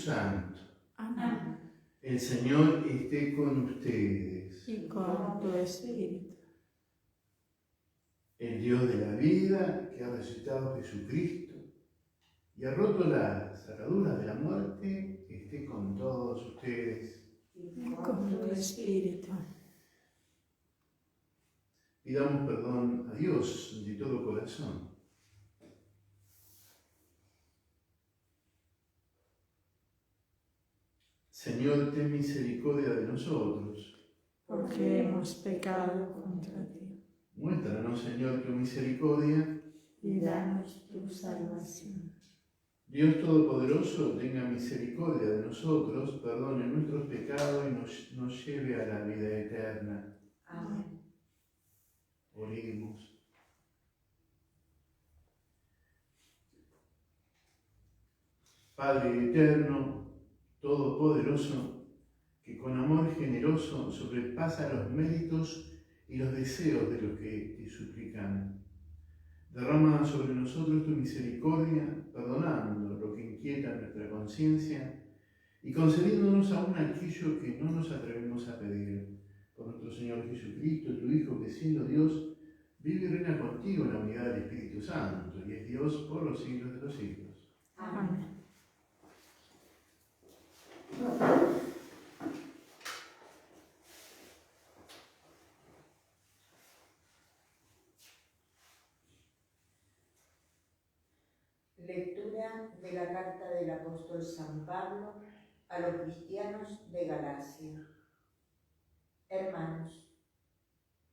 Santo. Amén. El Señor esté con ustedes. Y con tu espíritu. El Dios de la vida, que ha resucitado a Jesucristo y ha roto las ataduras de la muerte, esté con todos ustedes. Y con tu espíritu. Pidamos perdón a Dios de todo corazón. Señor, ten misericordia de nosotros. Porque hemos pecado contra ti. Muéstranos, Señor, tu misericordia. Y danos tu salvación. Dios Todopoderoso, tenga misericordia de nosotros, perdone nuestros pecados y nos lleve a la vida eterna. Amén. Oremos. Padre eterno, todopoderoso, que con amor generoso sobrepasa los méritos y los deseos de los que te suplican. Derrama sobre nosotros tu misericordia, perdonando lo que inquieta nuestra conciencia y concediéndonos aún aquello que no nos atrevemos a pedir. Por nuestro Señor Jesucristo, tu Hijo, que siendo Dios, vive y reina contigo en la unidad del Espíritu Santo, y es Dios por los siglos de los siglos. Amén. Lectura de la carta del apóstol San Pablo a los cristianos de Galacia. Hermanos,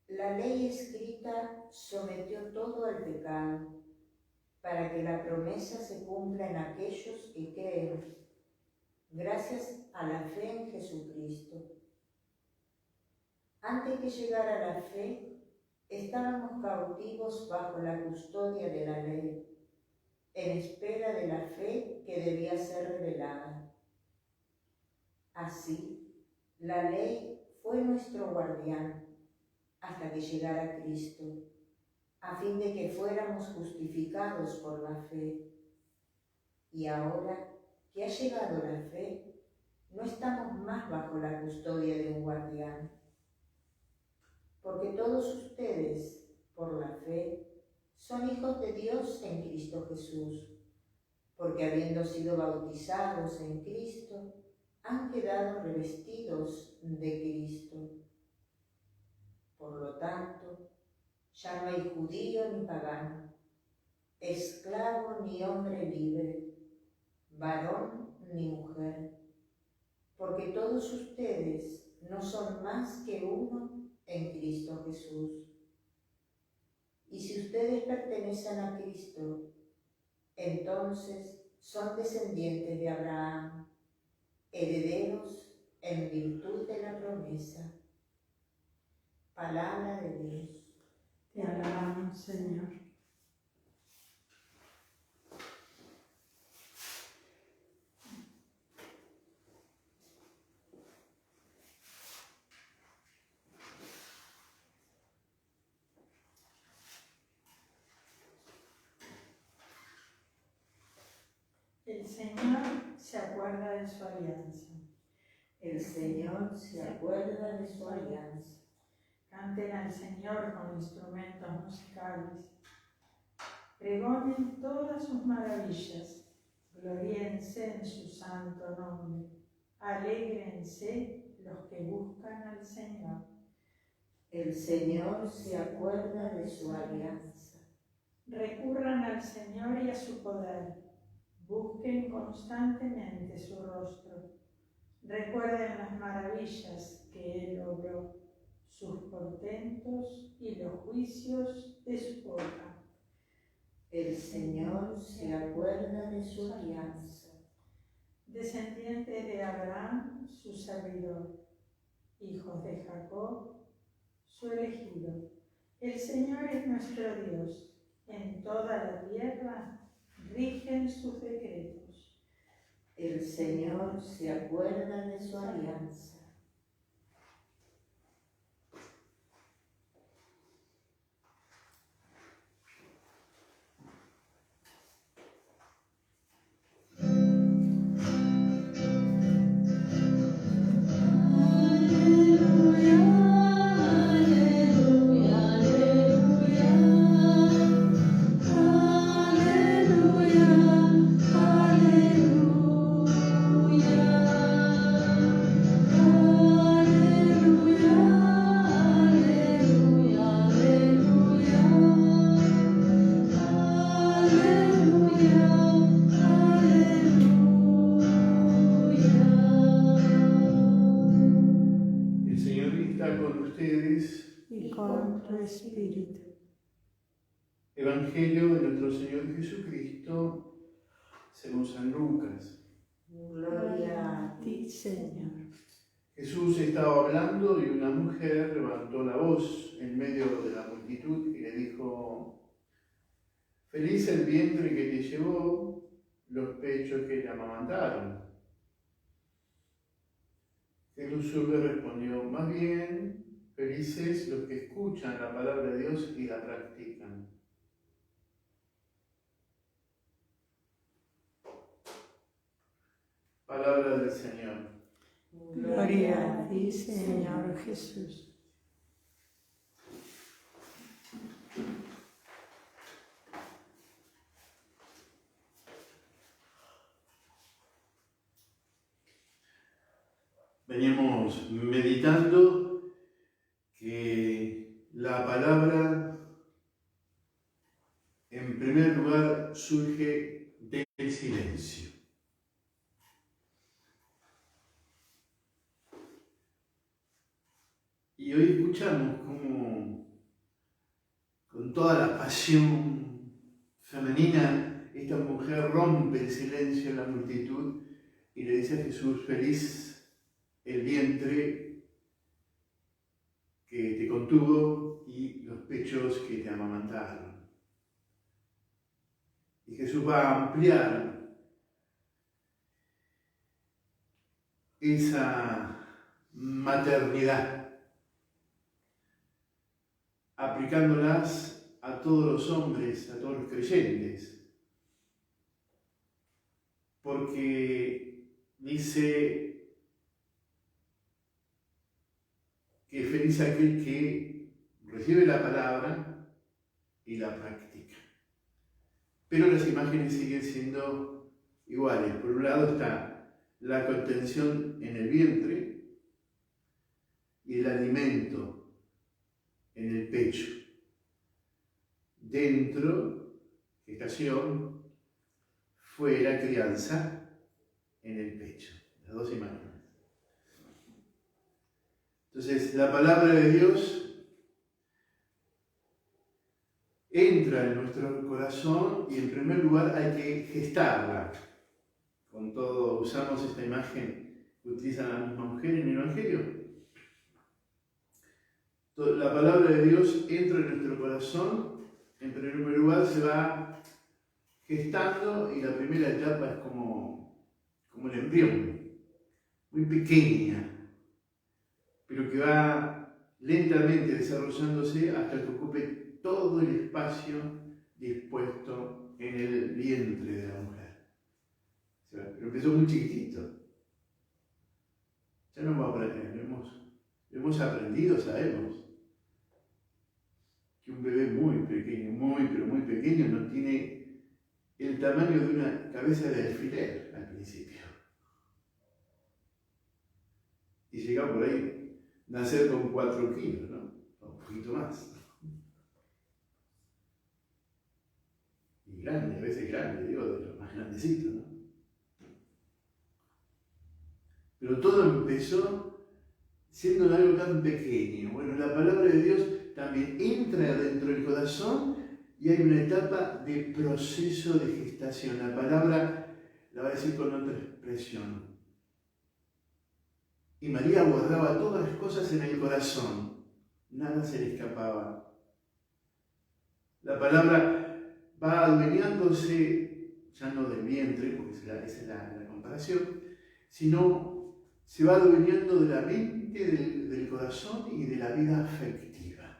la ley escrita sometió todo al pecado, para que la promesa se cumpla en aquellos que creen, gracias a la fe en Jesucristo. Antes que llegara la fe, estábamos cautivos bajo la custodia de la ley, en espera de la fe que debía ser revelada. Así, la ley fue nuestro guardián hasta que llegara Cristo, a fin de que fuéramos justificados por la fe. Y ahora que ha llegado la fe, no estamos más bajo la custodia de un guardián, porque todos ustedes, por la fe, son hijos de Dios en Cristo Jesús, porque habiendo sido bautizados en Cristo, han quedado revestidos de Cristo. Por lo tanto, ya no hay judío ni pagano, esclavo ni hombre libre, varón ni mujer, porque todos ustedes no son más que uno en Cristo Jesús. Y si ustedes pertenecen a Cristo, entonces son descendientes de Abraham, herederos en virtud de la promesa. Palabra de Dios. Te alabamos, Señor. El Señor se acuerda de su alianza. El Señor se acuerda de su alianza. Canten al Señor con instrumentos musicales. Pregonen todas sus maravillas. Gloríense en su santo nombre. Alégrense los que buscan al Señor. El Señor se acuerda de su alianza. Recurran al Señor y a su poder. Busquen constantemente su rostro. Recuerden las maravillas que Él obró, sus portentos y los juicios de su boca. El Señor se acuerda de su alianza. Descendiente de Abraham, su servidor, hijos de Jacob, su elegido. El Señor es nuestro Dios. En toda la tierra rigen sus decretos. El Señor se acuerda de su alianza. El Señor está con ustedes. y con tu espíritu. Evangelio de nuestro Señor Jesucristo según San Lucas. Gloria a ti, Señor. Jesús estaba hablando y una mujer levantó la voz en medio de la multitud y le dijo: feliz el vientre que te llevó, los pechos que te amamantaron. Jesús le respondió: más bien, felices los que escuchan la palabra de Dios y la practican. Palabra del Señor. Gloria a ti, Señor Jesús. Venimos meditando que la palabra, en primer lugar, surge del silencio. Y hoy escuchamos cómo, con toda la pasión femenina, esta mujer rompe el silencio en la multitud y le dice a Jesús: feliz el vientre que te contuvo y los pechos que te amamantaron. Y Jesús va a ampliar esa maternidad, aplicándolas a todos los hombres, a todos los creyentes, porque dice que feliz aquel que recibe la palabra y la practica. Pero las imágenes siguen siendo iguales. Por un lado está la contención en el vientre y el alimento en el pecho. Dentro, gestación; fuera, crianza en el pecho. Las dos imágenes. Entonces, la palabra de Dios entra en nuestro corazón y en primer lugar hay que gestarla. Con todo, usamos esta imagen que utiliza la misma mujer en el Evangelio. La palabra de Dios entra en nuestro corazón, en primer lugar se va gestando y la primera etapa es como el embrión, muy pequeña, pero que va lentamente desarrollándose hasta que ocupe todo el espacio dispuesto en el vientre de la mujer. Pero empezó muy chiquitito. Ya no vamos a aprender, lo hemos aprendido, sabemos que un bebé muy pequeño, pero muy pequeño, no tiene el tamaño de una cabeza de alfiler al principio. Y llega por ahí nacer con 4 kilos, ¿no? Un poquito más. Y grande, a veces grande, digo, de los más grandecitos, ¿no? Pero todo empezó siendo algo tan pequeño. Bueno, la palabra de Dios también entra dentro del corazón y hay una etapa de proceso de gestación. La palabra la va a decir con otra expresión. Y María guardaba todas las cosas en el corazón, nada se le escapaba. La palabra va adueñándose, ya no del vientre, porque esa es la comparación, sino se va adueñando de la mente, del corazón y de la vida afectiva.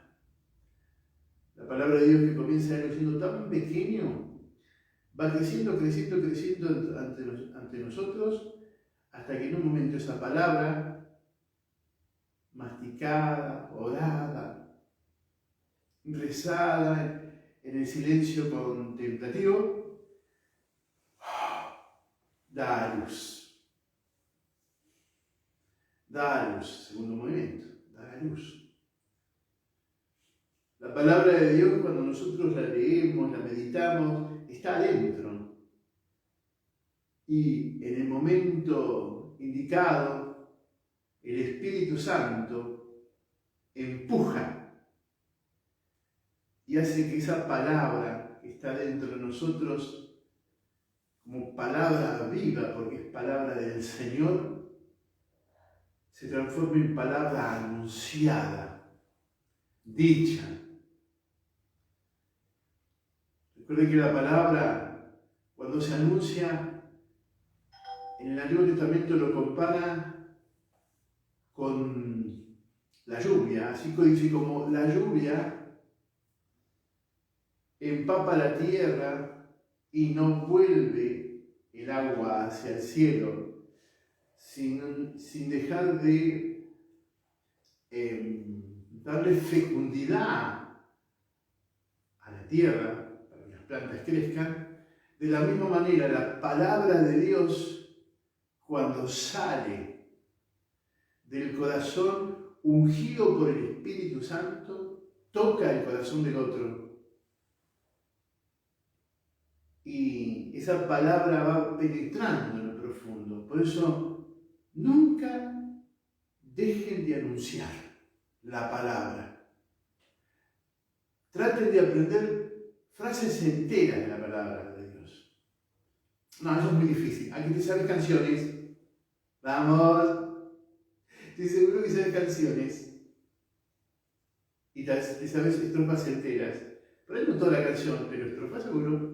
La palabra de Dios, que comienza siendo tan pequeño, va creciendo ante nosotros, hasta que en un momento esa palabra, masticada, orada, rezada en el silencio contemplativo, da a luz. Da a luz, segundo movimiento, da a luz. La palabra de Dios, cuando nosotros la leemos, la meditamos, está adentro. Y en el momento indicado, el Espíritu Santo empuja y hace que esa palabra que está dentro de nosotros, como palabra viva, porque es palabra del Señor, se transforme en palabra anunciada, dicha. Recuerden que la palabra, cuando se anuncia, en el Antiguo Testamento lo compara con la lluvia, así que dice como la lluvia empapa la tierra y no vuelve el agua hacia el cielo, sin dejar de darle fecundidad a la tierra, para que las plantas crezcan. De la misma manera, la palabra de Dios, cuando sale del corazón ungido por el Espíritu Santo, toca el corazón del otro. Y esa palabra va penetrando en lo profundo. Por eso, nunca dejen de anunciar la palabra. Traten de aprender frases enteras de la palabra de Dios. No, eso es muy difícil. ¿Alguien sabe canciones? Vamos. Estoy seguro que sabes canciones. Y te sabes estrofas enteras. Por ahí no toda la canción, pero estrofas seguro.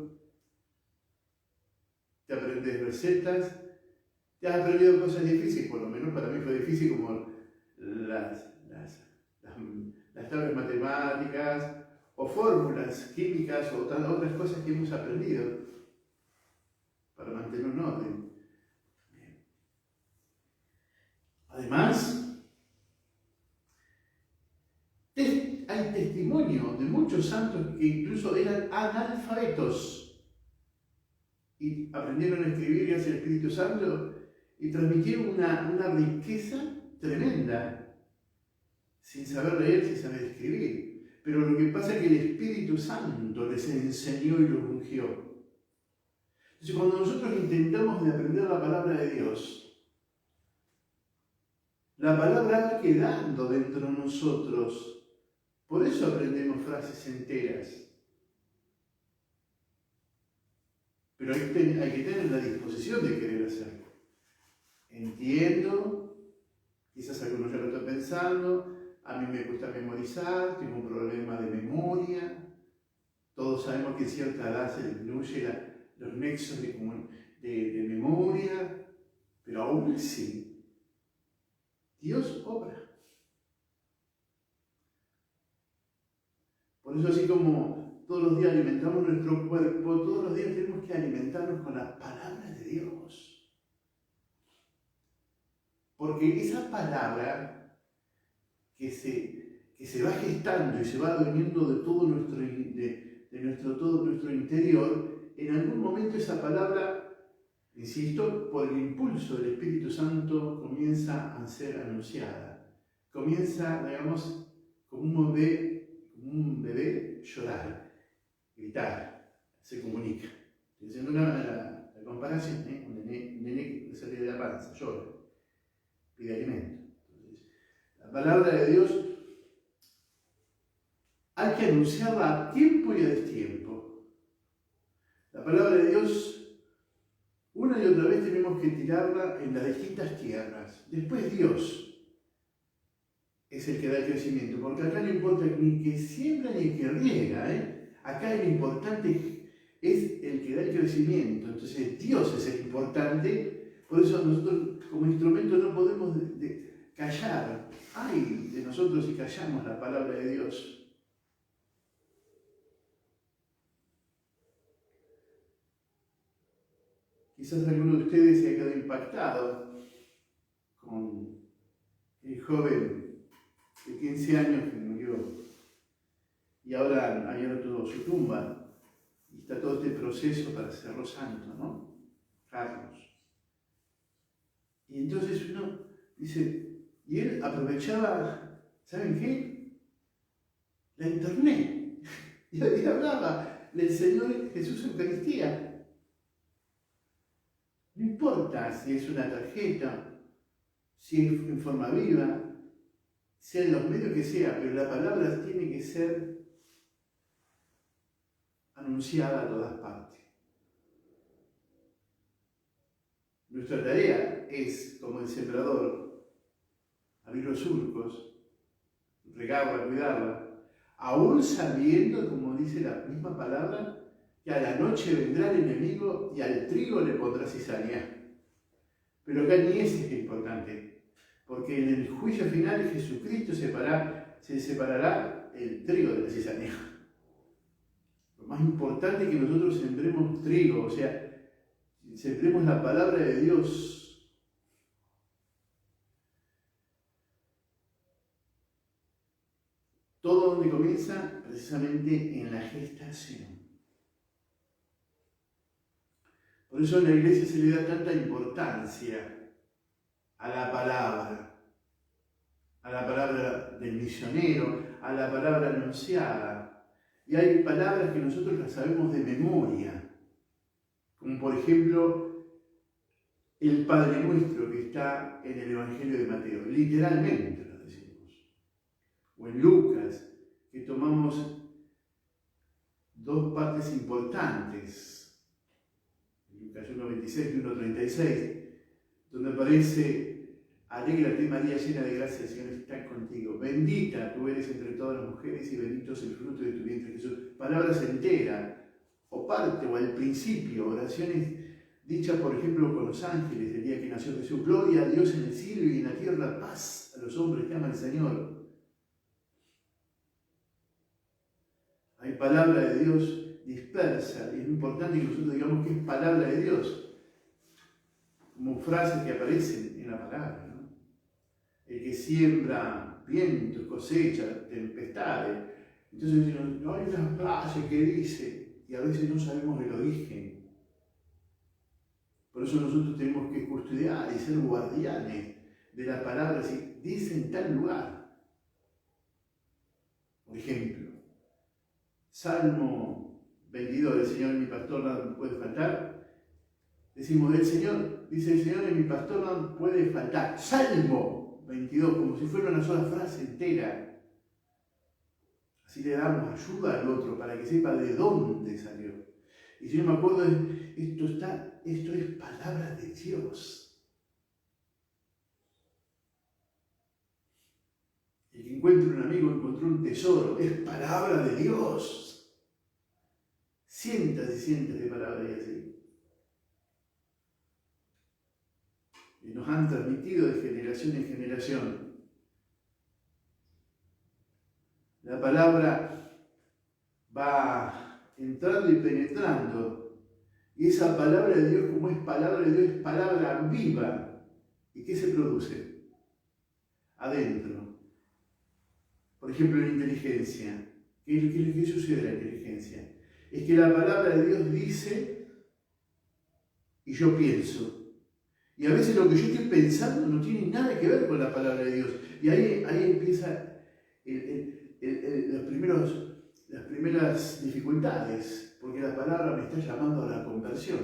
Te aprendes recetas. Te has aprendido cosas difíciles, por lo menos para mí fue difícil, como las tablas matemáticas, o fórmulas químicas, o otras cosas que hemos aprendido para mantener un orden. Además, hay testimonio de muchos santos que incluso eran analfabetos y aprendieron a escribir gracias al Espíritu Santo y transmitieron una riqueza tremenda, sin saber leer, sin saber escribir. Pero lo que pasa es que el Espíritu Santo les enseñó y los ungió. Entonces, cuando nosotros intentamos de aprender la palabra de Dios, la palabra va quedando dentro de nosotros. Por eso aprendemos frases enteras. Pero hay que tener la disposición de querer hacerlo. Entiendo, quizás algunos ya lo están pensando, a mí me gusta memorizar, tengo un problema de memoria. Todos sabemos que a cierta edad se disminuye los nexos de memoria, pero aún así, Dios obra. Por eso, así como todos los días alimentamos nuestro cuerpo, todos los días tenemos que alimentarnos con la palabra de Dios. Porque esa palabra que se va gestando y se va durmiendo de todo nuestro interior, en algún momento esa palabra, insisto, por el impulso del Espíritu Santo comienza a ser anunciada. Comienza, digamos, como un bebé llorar, gritar, se comunica. Estoy haciendo la comparación, un nene que sale de la panza, llora, pide alimento. Entonces, la palabra de Dios hay que anunciarla a tiempo y a destiempo. La palabra de Dios, una y otra vez tenemos que tirarla en las distintas tierras. Después Dios es el que da el crecimiento, porque acá no importa ni que siembra ni que riega, Acá lo importante es el que da el crecimiento. Entonces Dios es el importante, por eso nosotros como instrumento no podemos callar. Ay de nosotros si callamos la palabra de Dios. Quizás alguno de ustedes se ha quedado impactado con el joven de 15 años que murió y ahora hay todo su tumba y está todo este proceso para hacerlo santo, ¿no? Carlos. Y entonces uno dice, y él aprovechaba, ¿saben qué? La internet. Y hablaba del Señor Jesús en Eucaristía. No importa si es una tarjeta, si es en forma viva, sea en los medios que sea, pero la palabra tiene que ser anunciada a todas partes. Nuestra tarea es, como el sembrador, abrir los surcos, regarla, cuidarla, aún sabiendo, como dice la misma palabra, que a la noche vendrá el enemigo y al trigo le pondrá cizaña. Pero acá ni ese es importante, porque en el juicio final Jesucristo se separará el trigo de la cizaña. Lo más importante es que nosotros sembremos trigo, o sea, sembremos la palabra de Dios. Todo donde comienza, precisamente en la gestación. Por eso en la iglesia se le da tanta importancia a la palabra del misionero, a la palabra anunciada. Y hay palabras que nosotros las sabemos de memoria, como por ejemplo el Padre Nuestro que está en el Evangelio de Mateo, literalmente lo decimos. O en Lucas, que tomamos dos partes importantes, Lucas 1:26 y 1:36, donde aparece: alégrate María, llena de gracia, el Señor está contigo. Bendita tú eres entre todas las mujeres y bendito es el fruto de tu vientre Jesús. Palabras enteras, o parte, o al principio, oraciones dichas por ejemplo con los ángeles el día que nació Jesús. Gloria a Dios en el cielo y en la tierra, paz a los hombres que aman al Señor. Hay palabra de Dios dispersa, y es importante que nosotros digamos que es palabra de Dios, como frases que aparecen en la palabra, ¿no? El que siembra vientos, cosecha, tempestades. Entonces no hay una frase que dice, y a veces no sabemos el origen. Por eso nosotros tenemos que custodiar y ser guardianes de la palabra, si dice en tal lugar. Por ejemplo, Salmo 22, el Señor es mi pastor, nada me puede faltar. Decimos del Señor, dice el Señor es mi pastor, nada puede faltar. Salmo 22, como si fuera una sola frase entera. Así le damos ayuda al otro para que sepa de dónde salió. Y si yo me acuerdo, esto es palabra de Dios. El que encuentra un amigo encontró un tesoro, es palabra de Dios. Cientos y cientos de palabras y así. Y nos han transmitido de generación en generación. La palabra va entrando y penetrando. Y esa palabra de Dios, como es palabra de Dios, es palabra viva. ¿Y qué se produce? Adentro. Por ejemplo, la inteligencia. ¿Qué sucede en la inteligencia? Es que la palabra de Dios dice y yo pienso. Y a veces lo que yo estoy pensando no tiene nada que ver con la palabra de Dios. Y ahí empieza las primeras dificultades, porque la palabra me está llamando a la conversión.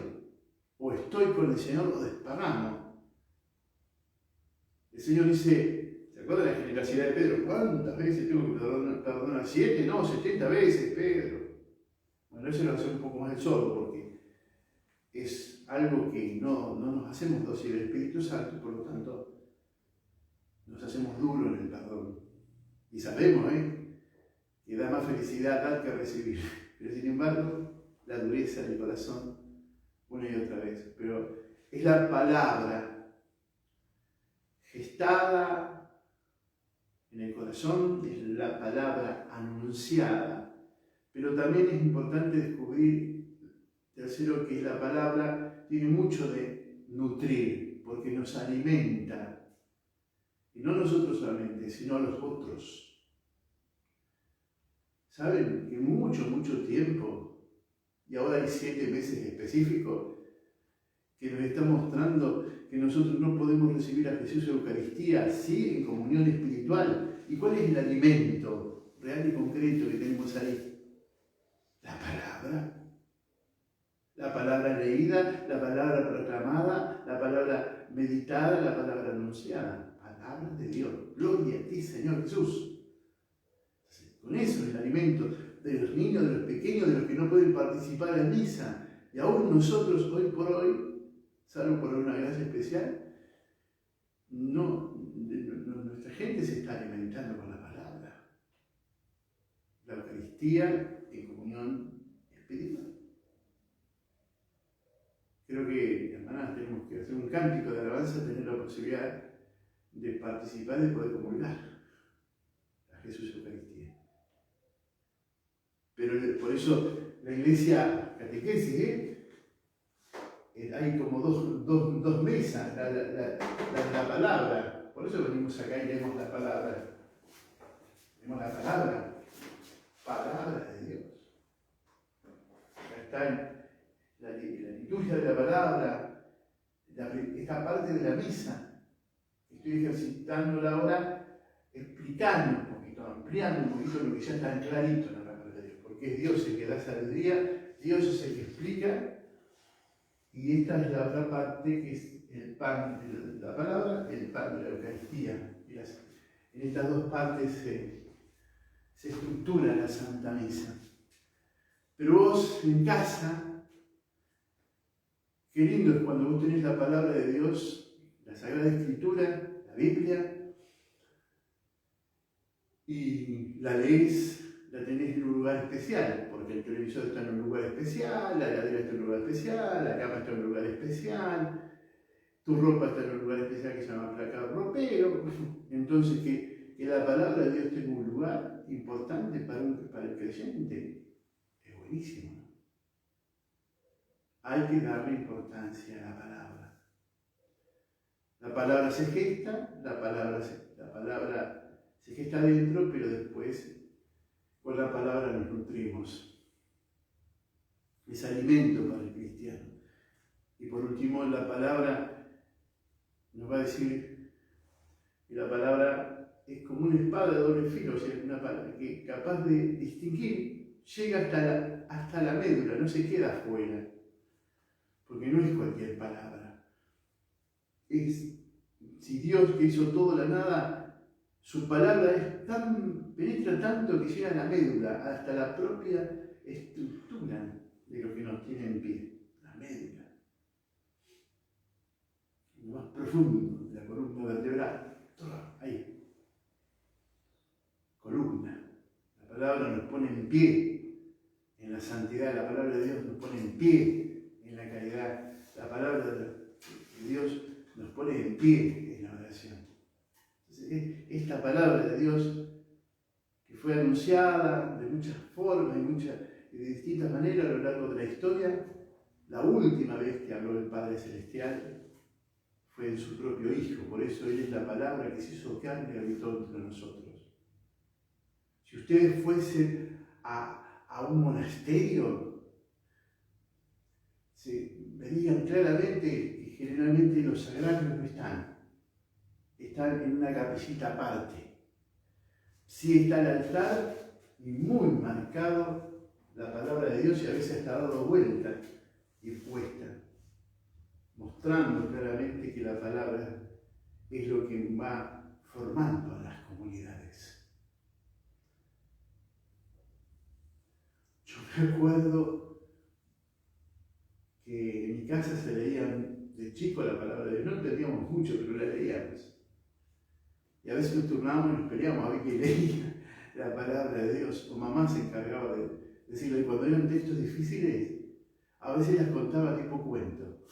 O estoy con el Señor o desparramos. El Señor dice, ¿se acuerdan de la generosidad de Pedro? ¿Cuántas veces tengo que perdonar? 7, no, 70 veces, Pedro. Bueno, eso lo hace un poco más el sordo, porque es algo que no nos hacemos dóciles al Espíritu Santo, por lo tanto, nos hacemos duros en el perdón. Y sabemos, que da más felicidad dar que recibir. Pero sin embargo, la dureza del corazón, una y otra vez. Pero es la palabra gestada en el corazón, es la palabra anunciada. Pero también es importante descubrir, tercero, que la palabra tiene mucho de nutrir, porque nos alimenta. Y no nosotros solamente, sino a los otros. ¿Saben que mucho tiempo, y ahora hay 7 meses específicos, que nos está mostrando que nosotros no podemos recibir a Jesús en Eucaristía, sí, en comunión espiritual? ¿Y cuál es el alimento real y concreto que tenemos ahí? La palabra leída, la palabra proclamada, la palabra meditada, la palabra anunciada. palabra de Dios. Gloria a ti, Señor Jesús. Entonces, con eso es el alimento de los niños, de los pequeños, de los que no pueden participar en misa. Y aún nosotros, hoy por hoy, salvo por una gracia especial, nuestra gente se está alimentando con la palabra. La Eucaristía en comunión espiritual. Creo que, hermanas, tenemos que hacer un cántico de alabanza, tener la posibilidad de participar y poder comulgar a Jesús Eucaristía. Pero por eso la Iglesia catequesis, hay como dos mesas, la palabra. Por eso venimos acá y leemos la palabra. Leemos la palabra de Dios. Acá está la liturgia de la palabra, esta parte de la misa. Estoy ejercitándola ahora, explicando un poquito, ampliando un poquito lo que ya está clarito en la palabra de Dios. Porque es Dios el que da sabiduría, Dios es el que explica. Y esta es la otra parte, que es el pan de la palabra, el pan de la Eucaristía. En estas dos partes se estructura la Santa Misa. Pero vos en casa, qué lindo es cuando vos tenés la palabra de Dios, la Sagrada Escritura, la Biblia, y la lees, la tenés en un lugar especial, porque el televisor está en un lugar especial, la heladera está en un lugar especial, la cama está en un lugar especial, tu ropa está en un lugar especial que se llama placado ropero. Entonces que la palabra de Dios tenga un lugar importante para el creyente es buenísimo, ¿no? Hay que darle importancia a la palabra. La palabra se gesta, la palabra se gesta adentro, pero después con la palabra nos nutrimos. Es alimento para el cristiano. Y por último, la palabra nos va a decir que la palabra es como una espada de doble filo, o sea, una palabra que capaz de distinguir, llega hasta la médula, no se queda afuera, porque no es cualquier palabra. Si Dios, que hizo todo la nada, su palabra penetra tanto que llega a la médula, hasta la propia estructura de lo que nos tiene en pie, la médula. Lo más profundo de la columna vertebral, ahí. Columna. La palabra nos pone en pie en la santidad, la palabra de Dios nos pone en pie en la caridad, la palabra de Dios nos pone en pie en la oración. Esta palabra de Dios, que fue anunciada de muchas formas y de distintas maneras a lo largo de la historia, la última vez que habló el Padre Celestial fue en su propio Hijo. Por eso Él es la palabra que se hizo carne y habitó entre nosotros. Si ustedes fuesen a un monasterio, verían claramente que generalmente los sagrarios no están en una capillita aparte. Sí está el altar y muy marcado la palabra de Dios, y a veces está dado vuelta y puesta, mostrando claramente que la palabra es lo que va formando a las comunidades. Yo me acuerdo que en mi casa se leían de chico la palabra de Dios, no entendíamos mucho, pero la leíamos. Y a veces nos turnábamos y nos peleábamos a ver quién leía la palabra de Dios, o mamá se encargaba de decirlo. Y cuando eran textos difíciles, a veces las contaba tipo cuento.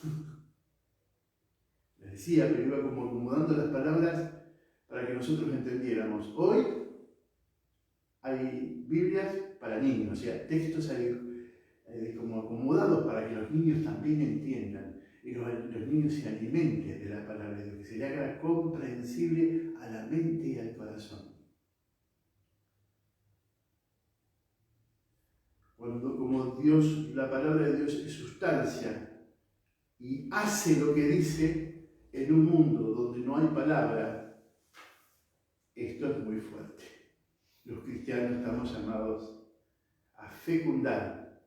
Les decía, pero iba como acomodando las palabras para que nosotros entendiéramos. Hoy hay Biblias para niños, o sea, textos como acomodados para que los niños también entiendan y los niños se alimenten de la palabra de Dios, que se le haga comprensible a la mente y al corazón. Como Dios, la palabra de Dios es sustancia y hace lo que dice en un mundo donde no hay palabra, esto es muy fuerte. Los cristianos estamos llamados a fecundar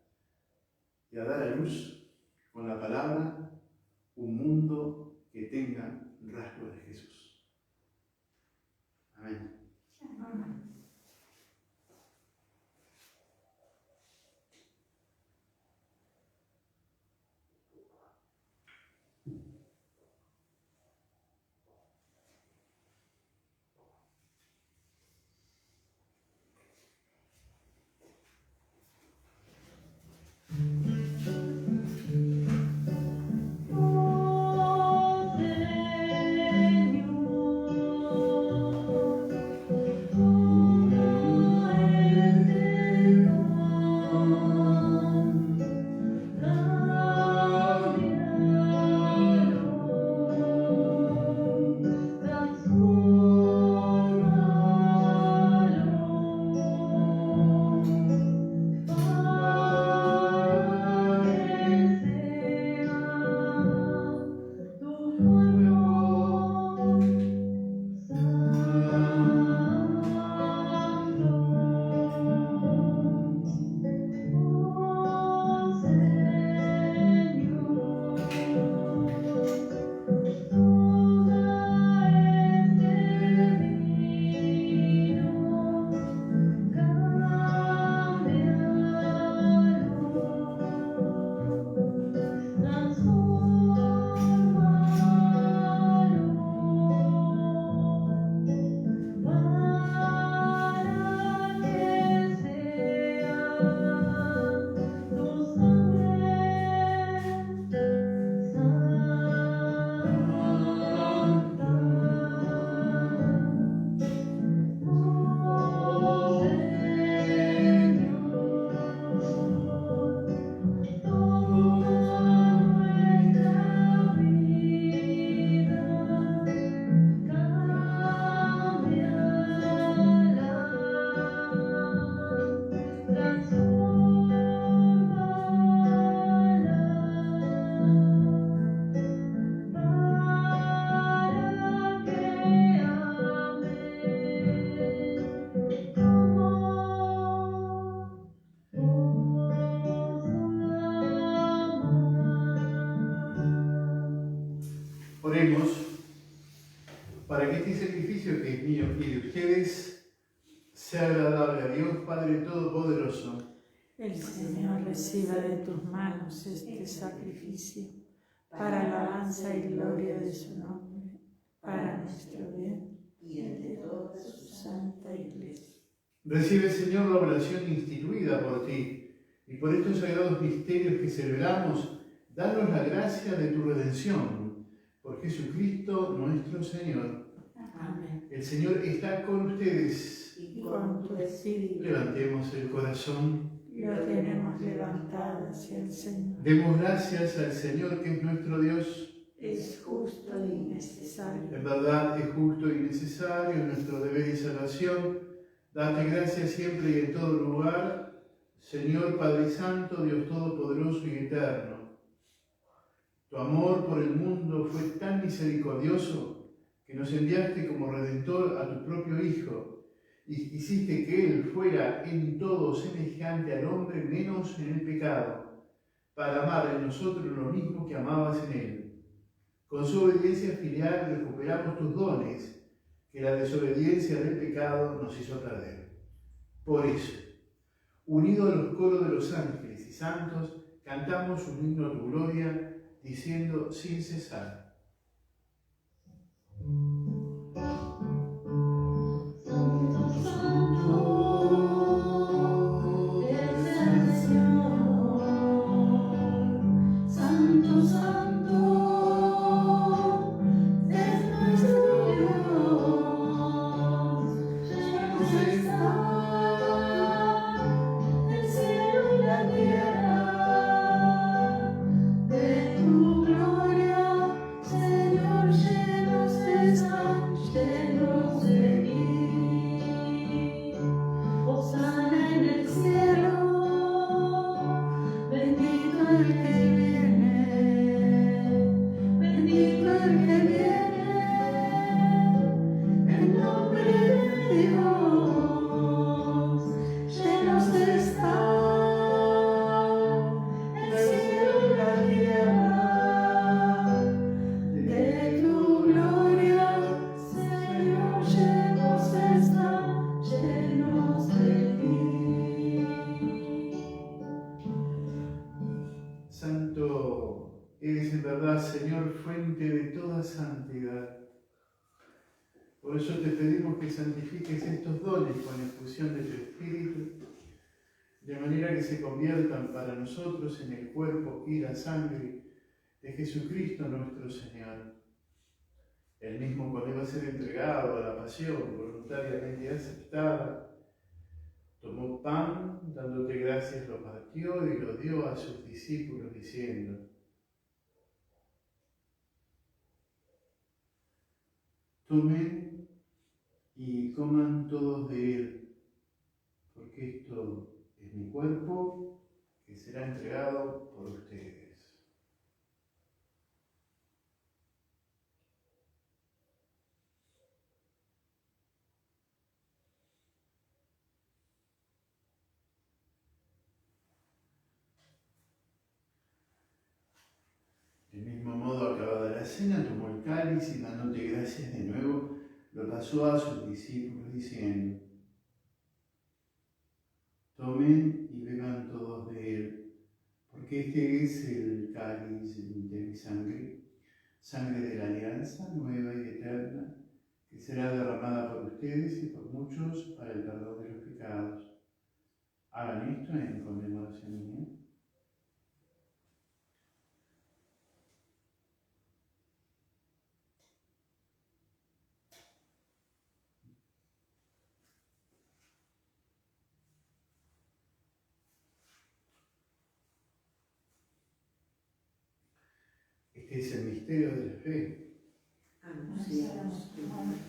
y a dar a luz con la palabra un mundo que tenga rasgos de Jesús. Amén. Amén. Oremos para que este sacrificio que es mío y de ustedes sea agradable a Dios Padre Todopoderoso. El Señor reciba de tus manos este sacrificio para alabanza y gloria de su nombre, para nuestro bien y el de toda su santa Iglesia. Recibe, Señor, la oración instituida por ti, y por estos sagrados misterios que celebramos, danos la gracia de tu redención. Por Jesucristo nuestro Señor. Amén. El Señor está con ustedes. Y con tu espíritu Levantemos el corazón. lo tenemos levantado hacia el Señor. Demos gracias al Señor, que es nuestro Dios. Es justo y necesario. En verdad es justo y necesario, es nuestro deber y salvación. Date gracias siempre y en todo lugar, Señor Padre Santo, Dios Todopoderoso y Eterno. Tu amor por el mundo fue tan misericordioso que nos enviaste como Redentor a tu propio Hijo y quisiste que Él fuera en todo semejante al hombre menos en el pecado, para amar en nosotros lo mismo que amabas en Él. Con su obediencia filial recuperamos tus dones, que la desobediencia del pecado nos hizo perder. Por eso, unidos a los coros de los ángeles y santos, cantamos un himno a tu gloria, diciendo sin cesar. Santo, Santo, es el Señor. Santo, Santo, es nuestro Dios. Llenos está el cielo y la tierra de tu gloria, Señor. Llenos están, llenos de ti. Hosana en el cielo, bendito el que viene, bendito el que viene, en nombre de Dios. verdad, Señor, fuente de toda santidad. Por eso te pedimos que santifiques estos dones con la infusión de tu Espíritu, de manera que se conviertan para nosotros en el cuerpo y la sangre de Jesucristo nuestro Señor. Él mismo, cuando iba a ser entregado a la pasión voluntariamente aceptada, tomó pan, dándote gracias, lo partió y lo dio a sus discípulos, diciendo: tomen y coman todos de él, porque esto es mi cuerpo que será entregado por ustedes. Del mismo modo, acabada la cena, tomó el cáliz y dándote gracias de nuevo, lo pasó a sus discípulos, diciendo: tomen y beban todos de él, porque este es el cáliz de mi sangre, sangre de la alianza nueva y eterna, que será derramada por ustedes y por muchos para el perdón de los pecados. Hagan esto en conmemoración mía. Este es el misterio de la fe. Anunciamos tu muerte,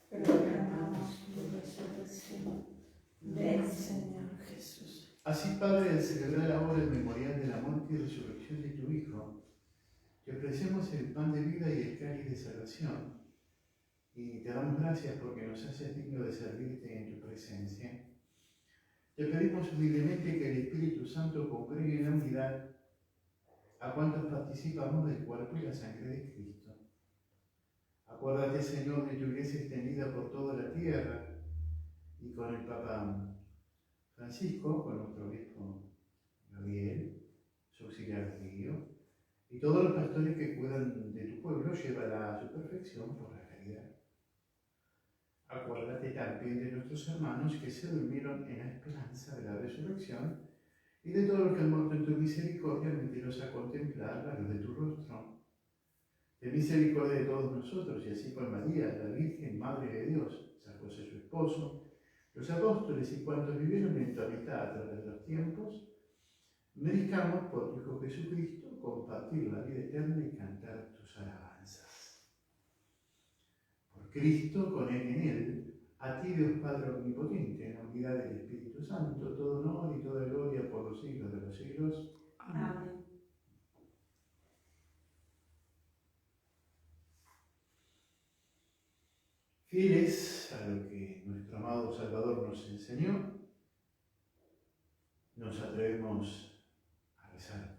proclamamos tu resurrección. Ven, Señor Jesús. Así, Padre, al celebrar ahora el memorial de la muerte y resurrección de tu Hijo, te ofrecemos el pan de vida y el cáliz de salvación, y te damos gracias porque nos haces digno de servirte en tu presencia. Te pedimos humildemente que el Espíritu Santo congregue en la unidad a cuantos participamos del cuerpo y la sangre de Cristo. Acuérdate, Señor, de tu iglesia extendida por toda la tierra, y con el Papa Francisco, con nuestro obispo Gabriel, su auxiliar Río, y todos los pastores que cuidan de tu pueblo, llévala a su perfección por la caridad. Acuérdate también de nuestros hermanos que se durmieron en la esperanza de la resurrección, y de todos los que han muerto en tu misericordia, admítelos a contemplar la luz de tu rostro. Ten misericordia de todos nosotros, y así con María, la Virgen, Madre de Dios, San José su esposo, los apóstoles y cuantos vivieron en tu amistad a través de los tiempos, merezcamos por tu Hijo Jesucristo compartir la vida eterna y cantar tus alabanzas. Por Cristo, con Él y en Él, a ti, Dios Padre Omnipotente, en la unidad del Espíritu Santo, todo honor y toda gloria por los siglos de los siglos. Amén. Fieles a lo que nuestro amado Salvador nos enseñó, nos atrevemos a rezar.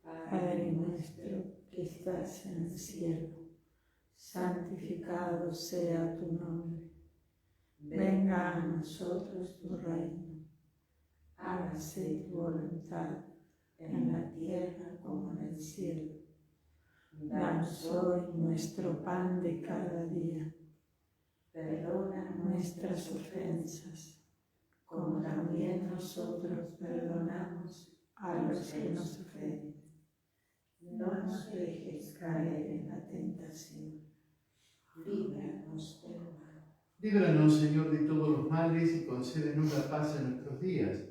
Padre nuestro que estás en el cielo, santificado sea tu nombre. Venga a nosotros tu reino. Hágase tu voluntad en la tierra como en el cielo. Danos hoy nuestro pan de cada día. Perdona nuestras ofensas, como también nosotros perdonamos a los que nos ofenden. No nos dejes caer en la tentación. Líbranos del mal. Líbranos, Señor, de todos los males y concédenos la paz en nuestros días,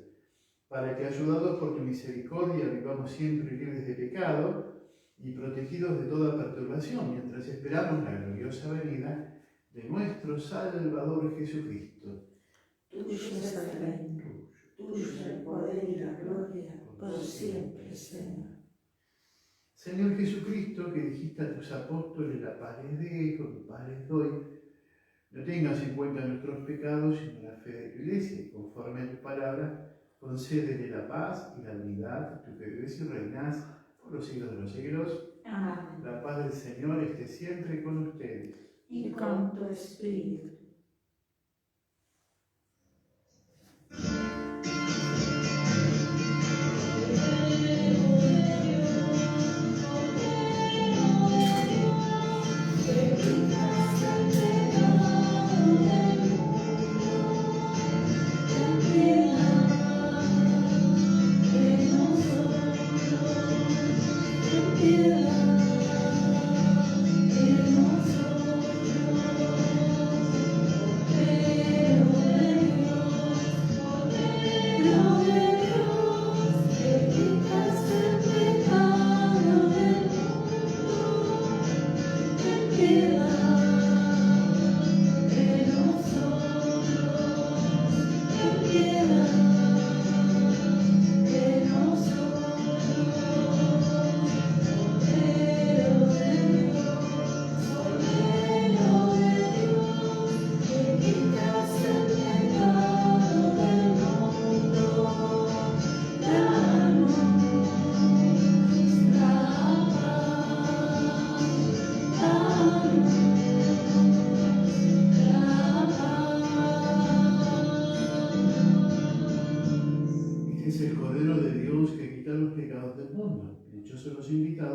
para que, ayudados por tu misericordia, vivamos siempre libres de pecado y protegidos de toda perturbación, mientras esperamos la gloriosa venida de nuestro Salvador Jesucristo. Tuyo es el reino, tuyo el poder y la gloria, por siempre, Señor. Señor Jesucristo, que dijiste a tus apóstoles: la paz les dejo, mi paz les doy, no tengas en cuenta nuestros pecados, sino la fe de tu iglesia, y conforme a tu palabra, concédele la paz y la unidad, tú que vives y reinas por los siglos de los siglos. Amén. La paz del Señor esté siempre con ustedes. Y con tu espíritu.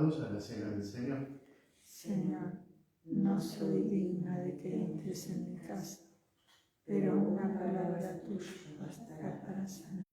invitados a la cena del Señor. Señor, no soy digna de que entres en mi casa, pero una palabra tuya bastará para sanar.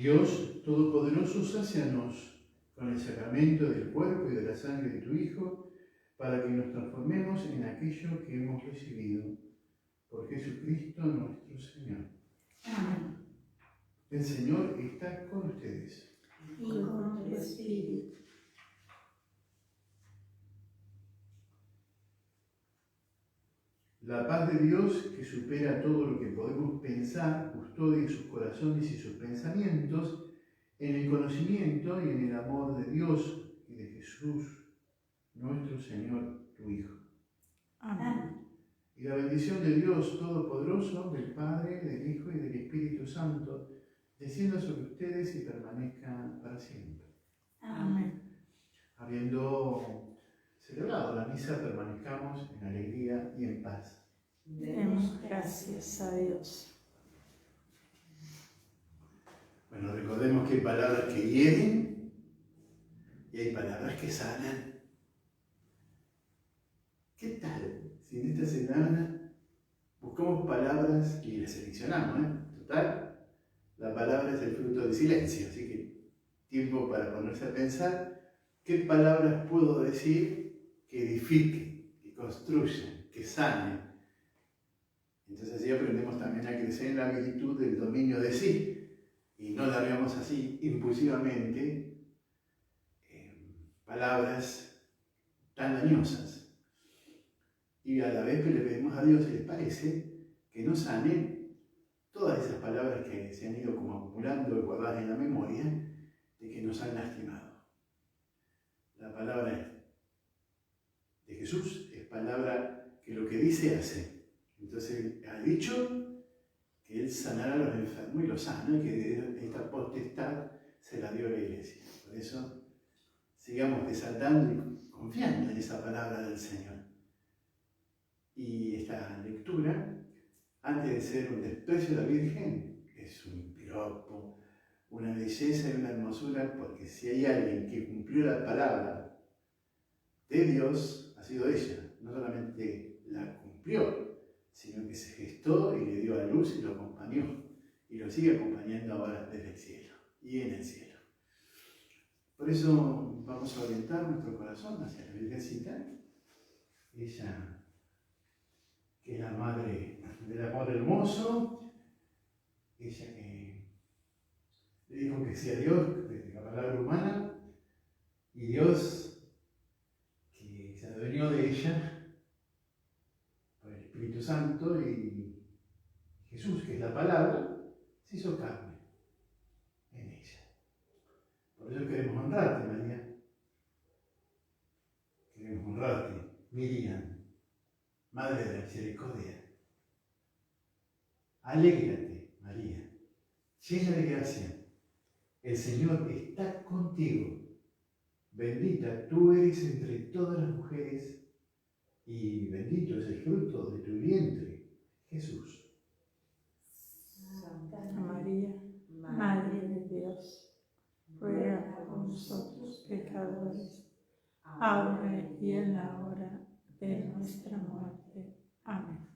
Dios Todopoderoso, sácianos con el sacramento del cuerpo y de la sangre de tu Hijo, para que nos transformemos en aquello que hemos recibido. Por Jesucristo nuestro Señor. Amén. El Señor está con ustedes. Y con tu espíritu. La paz de Dios, que supera todo lo que podemos pensar, custodie sus corazones y sus pensamientos en el conocimiento y en el amor de Dios y de Jesús, nuestro Señor, tu Hijo. Amén. Y la bendición de Dios Todopoderoso, del Padre, del Hijo y del Espíritu Santo, descienda sobre ustedes y permanezca para siempre. Amén. Habiendo celebrado la misa, permanezcamos en alegría y en paz. Demos gracias a Dios. Bueno, recordemos que hay palabras que hieren y hay palabras que sanan. ¿Qué tal si en esta semana buscamos palabras y las seleccionamos? Total, la palabra es el fruto del silencio, así que tiempo para ponerse a pensar qué palabras puedo decir que edifiquen, que construyan, que sanen. Entonces así aprendemos también a crecer en la virtud del dominio de sí y no largamos así impulsivamente palabras tan dañosas. Y a la vez que le pedimos a Dios, si les parece, que nos sane todas esas palabras que se han ido como acumulando, guardadas en la memoria, de que nos han lastimado. La palabra de Jesús es palabra que lo que dice hace. Entonces ha dicho que Él sanará a los enfermos y los sana, y que esta potestad se la dio a la Iglesia. Por eso sigamos desatando y confiando en esa palabra del Señor. Y esta lectura, antes de ser un desprecio de la Virgen, es un piropo, una belleza y una hermosura, porque si hay alguien que cumplió la palabra de Dios, ha sido ella. No solamente la cumplió, sino que se gestó y le dio a luz y lo acompañó. Y lo sigue acompañando ahora desde el cielo y en el cielo. Por eso vamos a orientar nuestro corazón hacia la Virgencita. Ella, que es la madre del amor hermoso, ella que le dijo que sea Dios desde la palabra humana, y Dios que se adueñó de ella por el Espíritu Santo, y Jesús, que es la palabra, se hizo carne en ella. Por eso queremos honrarte, María. Queremos honrarte, Miriam, Madre de la Misericordia. Alégrate, María, llena de gracia. El Señor está contigo. Bendita tú eres entre todas las mujeres, y bendito es el fruto de tu vientre, Jesús. Santa María, Madre de Dios, ruega por nosotros pecadores, ahora y en la hora de nuestra muerte. Amén.